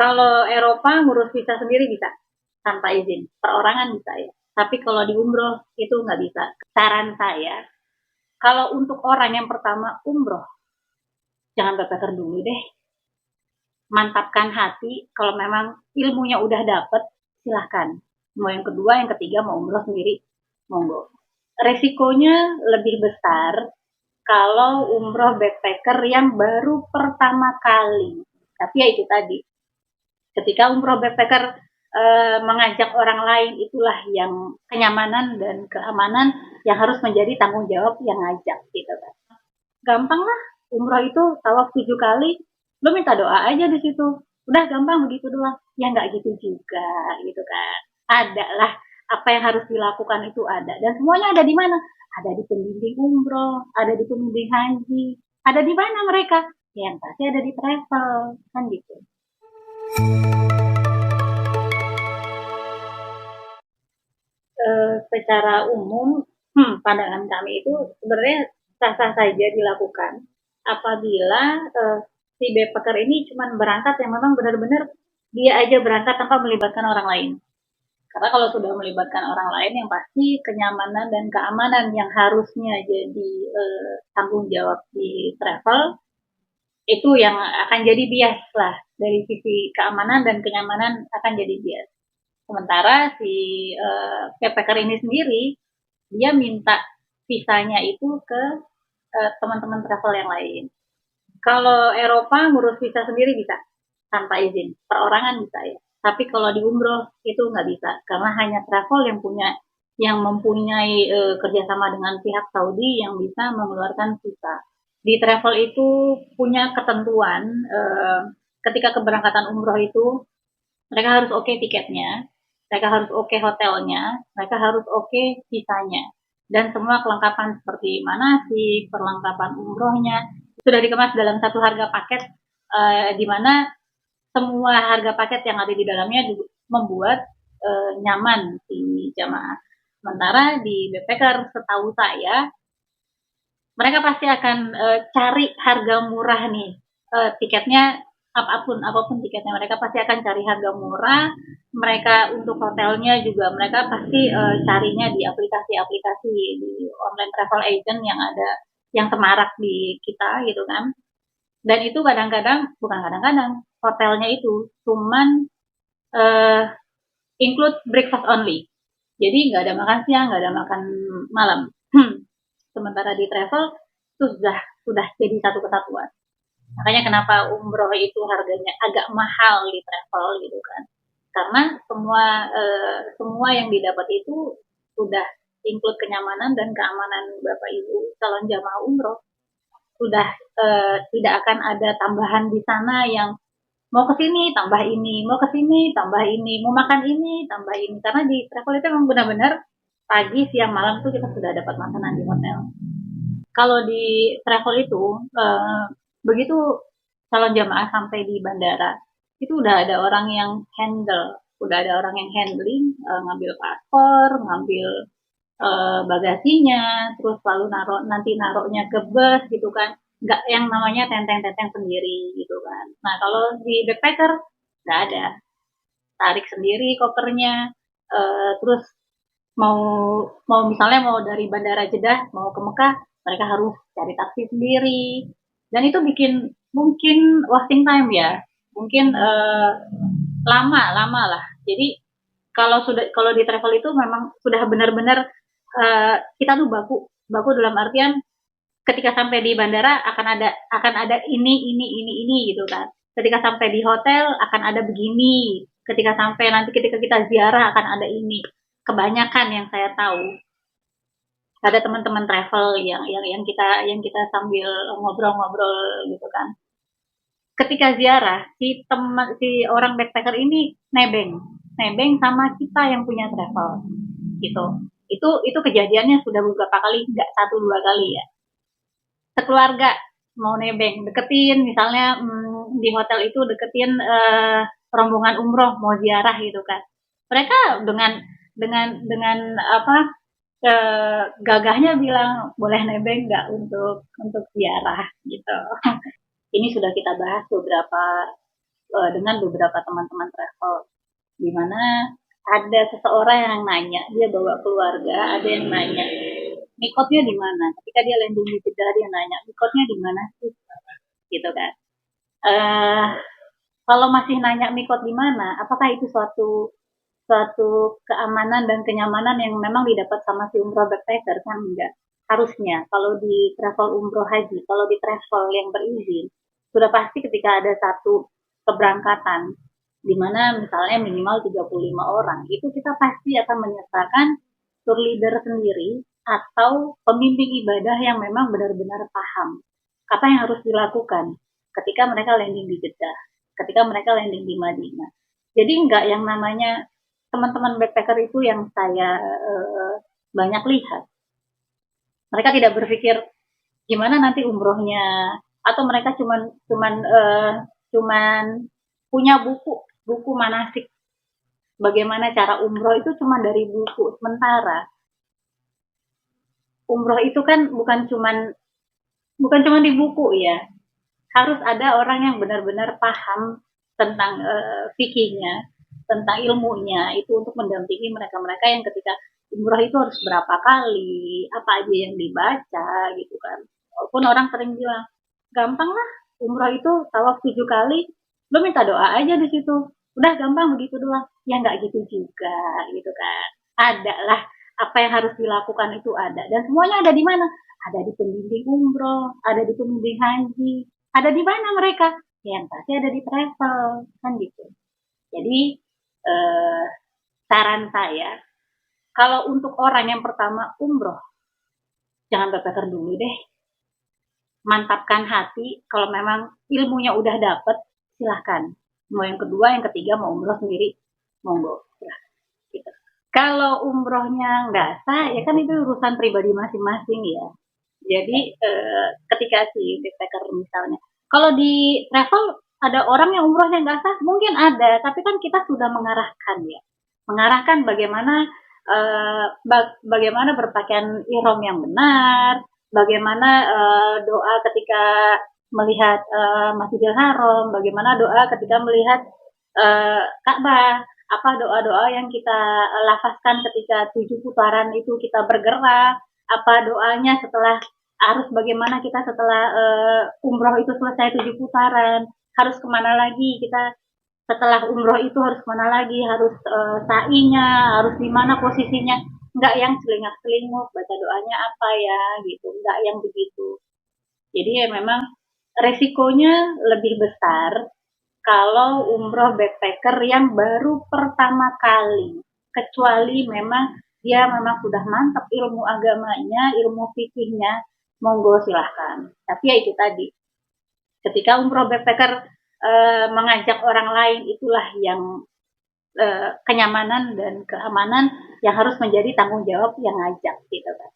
Kalau Eropa ngurus visa sendiri bisa, tanpa izin. Perorangan bisa ya. Tapi kalau di umroh itu nggak bisa. Saran saya, kalau untuk orang yang pertama umroh, jangan backpacker dulu deh. Mantapkan hati, kalau memang ilmunya udah dapet, silahkan. Mau yang kedua, yang ketiga, mau umroh sendiri, monggo. Resikonya lebih besar kalau umroh backpacker yang baru pertama kali. Tapi ya itu tadi, ketika umroh backpacker mengajak orang lain, itulah yang kenyamanan dan keamanan yang harus menjadi tanggung jawab yang ngajak gitu kan. Gampang lah, umroh itu tawaf 7 kali, lo minta doa aja di situ. Udah gampang begitu doang. Ya nggak gitu juga gitu kan. Ada lah apa yang harus dilakukan itu ada. Dan semuanya ada di mana? Ada di pembimbing umroh, ada di pembimbing haji. Ada di mana mereka? Ya, yang pasti ada di travel, kan gitu. Secara umum, pandangan kami itu sebenarnya sah-sah saja dilakukan apabila si backpacker ini cuma berangkat yang memang benar-benar dia aja berangkat tanpa melibatkan orang lain. Karena kalau sudah melibatkan orang lain, yang pasti kenyamanan dan keamanan yang harusnya jadi tanggung jawab di travel itu yang akan jadi bias lah, dari sisi keamanan dan kenyamanan akan jadi bias. Sementara si backpacker ini sendiri, dia minta visanya itu ke teman-teman travel yang lain. Kalau Eropa ngurus visa sendiri bisa, tanpa izin. Perorangan bisa ya. Tapi kalau di umroh itu nggak bisa, karena hanya travel yang mempunyai kerjasama dengan pihak Saudi yang bisa mengeluarkan visa. Di travel itu punya ketentuan, ketika keberangkatan umroh itu mereka harus oke tiketnya, mereka harus oke hotelnya, mereka harus oke visanya. Dan semua kelengkapan seperti manasik, perlengkapan umrohnya, sudah dikemas dalam satu harga paket, di mana semua harga paket yang ada di dalamnya membuat nyaman si jamaah. Sementara di backpacker, setahu saya, mereka pasti akan cari harga murah nih. Tiketnya apapun tiketnya, mereka pasti akan cari harga murah. Mereka untuk hotelnya juga mereka pasti carinya di aplikasi-aplikasi, di online travel agent yang ada, yang semarak di kita gitu kan. Dan itu kadang-kadang, bukan kadang-kadang, hotelnya itu cuman uh, include breakfast only. Jadi nggak ada makan siang, nggak ada makan malam. Sementara di travel itu sudah jadi satu kesatuan. Makanya kenapa umroh itu harganya agak mahal di travel gitu kan. Karena semua yang didapat itu sudah include kenyamanan dan keamanan Bapak Ibu calon jamaah umroh. Sudah tidak akan ada tambahan di sana yang mau ke sini tambah ini, mau ke sini tambah ini, mau makan ini tambah ini. Karena di travel itu memang benar-benar pagi, siang, malam tuh kita sudah dapat makanan di hotel. Kalau di travel itu begitu calon jamaah sampai di bandara, itu udah ada orang yang handle, udah ada orang yang handling, ngambil paspor, ngambil bagasinya, terus lalu nanti naruhnya ke bus gitu kan, nggak yang namanya tenteng-tenteng sendiri gitu kan. Nah kalau di backpacker nggak ada, tarik sendiri kopernya, terus mau mau misalnya mau dari bandara Jeddah mau ke Mekah, mereka harus cari taksi sendiri, dan itu bikin mungkin wasting time ya, mungkin lama lah. Jadi kalau di travel itu memang sudah benar-benar kita tuh baku baku dalam artian ketika sampai di bandara akan ada ini gitu kan. Ketika sampai di hotel akan ada begini. Ketika sampai nanti ketika kita ziarah akan ada ini. Kebanyakan yang saya tahu, ada teman-teman travel yang kita sambil ngobrol-ngobrol gitu kan. Ketika ziarah, si orang backpacker ini nebeng sama kita yang punya travel gitu. Itu kejadiannya sudah beberapa kali, nggak satu dua kali ya. Sekeluarga mau nebeng, deketin misalnya di hotel itu deketin rombongan umroh mau ziarah gitu kan. Mereka dengan apa gagahnya bilang boleh nebeng nggak untuk ziarah gitu. Ini sudah kita bahas beberapa dengan beberapa teman-teman travel, di mana ada seseorang yang nanya, dia bawa keluarga, ada yang nanya, mikotnya di mana? Ketika dia landing di Jeddah, dia nanya, mikotnya di mana sih? Gitu kan. Eh, Kalau masih nanya mikot di mana, apakah itu suatu suatu keamanan dan kenyamanan yang memang didapat sama si umroh backpacker? Kan enggak. Harusnya kalau di travel umroh haji, kalau di travel yang berizin, sudah pasti ketika ada satu keberangkatan di mana misalnya minimal 35 orang, itu kita pasti akan menyertakan tour leader sendiri atau pembimbing ibadah yang memang benar-benar paham apa yang harus dilakukan ketika mereka landing di Jeddah, ketika mereka landing di Madinah. Jadi enggak yang namanya teman-teman backpacker itu yang saya banyak lihat. Mereka tidak berpikir gimana nanti umrohnya, atau mereka cuman punya buku manasik bagaimana cara umroh itu cuma dari buku. Sementara umroh itu kan bukan cuman di buku ya, harus ada orang yang benar-benar paham tentang fikihnya, tentang ilmunya itu untuk mendampingi mereka-mereka yang ketika umroh itu harus berapa kali, apa aja yang dibaca gitu kan. Walaupun orang sering bilang, gampang lah umroh itu tawaf 7 kali, lo minta doa aja di situ. Udah gampang begitu doang. Ya nggak gitu juga gitu kan. Ada lah apa yang harus dilakukan itu ada. Dan semuanya ada di mana? Ada di pembimbing umroh, ada di pembimbing haji, ada di mana mereka? Yang pasti ada di travel, kan gitu. Jadi eh, saran saya, kalau untuk orang yang pertama umroh, jangan backpacker dulu deh. Mantapkan hati, kalau memang ilmunya udah dapet, silahkan. Mau yang kedua, yang ketiga, mau umroh sendiri, monggo. Silahkan. Gitu. Kalau umrohnya nggak sah, ya kan itu urusan pribadi masing-masing ya. Jadi ketika si backpacker misalnya, kalau di travel ada orang yang umrohnya nggak sah, mungkin ada, tapi kan kita sudah mengarahkan ya, mengarahkan bagaimana bagaimana berpakaian ihram yang benar, bagaimana doa ketika melihat Masjidil Haram, bagaimana doa ketika melihat Ka'bah, apa doa-doa yang kita lafazkan ketika 7 putaran itu kita bergerak, apa doanya setelah harus bagaimana kita setelah umroh itu selesai 7 putaran, harus kemana lagi kita setelah umroh itu harus kemana lagi, harus sa'inya, harus di mana posisinya, nggak yang celingak-celinguk, baca doanya apa ya gitu, nggak yang begitu. Jadi ya memang resikonya lebih besar kalau umroh backpacker yang baru pertama kali, kecuali memang dia memang sudah mantap ilmu agamanya, ilmu fikihnya, monggo silahkan. Tapi ya itu tadi, ketika umroh backpacker mengajak orang lain, itulah yang kenyamanan dan keamanan yang harus menjadi tanggung jawab yang ngajak gitu kan.